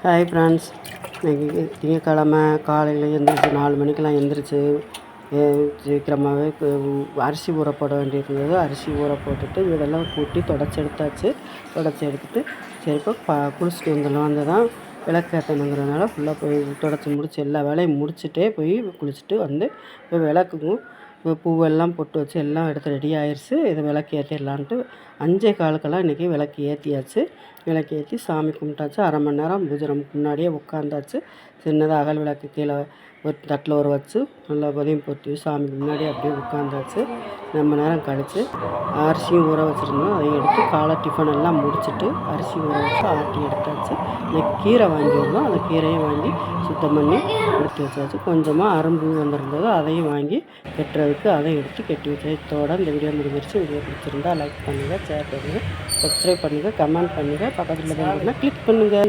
Hi friends, இன்றைக்கி திங்கக்கிழமை காலையில் எழுந்திரிச்சு 4 மணிக்கெலாம் எழுந்திரிச்சு சீக்கிரமாகவே அரிசி ஊற போட வேண்டியிருந்தது. அரிசி ஊற போட்டுட்டு வீடெல்லாம் கூட்டி தொடச்சி எடுத்தாச்சு. தொடச்சி எடுத்துகிட்டு சரி இப்போ குளிச்சுட்டு வந்து தான் விளக்கு ஏற்றணுங்கிறதுனால ஃபுல்லாக போய் தொடச்சி முடிச்சு எல்லா வேலையும் முடிச்சுட்டே போய் குளிச்சுட்டு வந்து இப்போ விளக்குக்கும் பூவெல்லாம் பொட்டு வச்சு எல்லாம் எடுத்து ரெடி ஆயிடுச்சு. இதை விளக்கு ஏற்றிடலான்ட்டு 5:15 இன்றைக்கி விளக்கு ஏற்றியாச்சு. விளக்கு ஏற்றி சாமி கும்பிட்டாச்சு. அரை மணி நேரம் பூஜை ரூமுக்கு முன்னாடியே உட்காந்தாச்சு. சின்னதாக அகல் விளக்கு கீழே ஒரு தட்டில் ஒரு வச்சு நல்லா பதியம் போட்டு சாமிக்கு முன்னாடியே அப்படியே உட்காந்தாச்சு. ரொம்ப நேரம் கழித்து அரிசியும் ஊற வச்சுருந்தோம். அதை எடுத்து காலை டிஃபன் எல்லாம் முடிச்சுட்டு அரிசி ஊற வச்சு ஆட்டி எடுத்தாச்சு. இன்றைக்கி கீரை வாங்கியிருந்தோம். அந்த கீரையும் வாங்கி சுத்தம் பண்ணி எடுத்து வச்சாச்சு. கொஞ்சமாக அரும்பு வந்திருந்தது, அதையும் வாங்கி கெட்டுறதுக்கு அதை எடுத்து கெட்டி வச்சாச்சு. இதோட இந்த வீடியோ முடிஞ்சிருச்சு. வீடியோ பிடிச்சிருந்தா லைக் பண்ணுங்கள், ஷேர் பண்ணுங்கள், சப்ஸ்கிரைப் பண்ணுங்கள், கமெண்ட் பண்ணுங்கள், பக்கத்தில் கிளிக் பண்ணுங்கள்.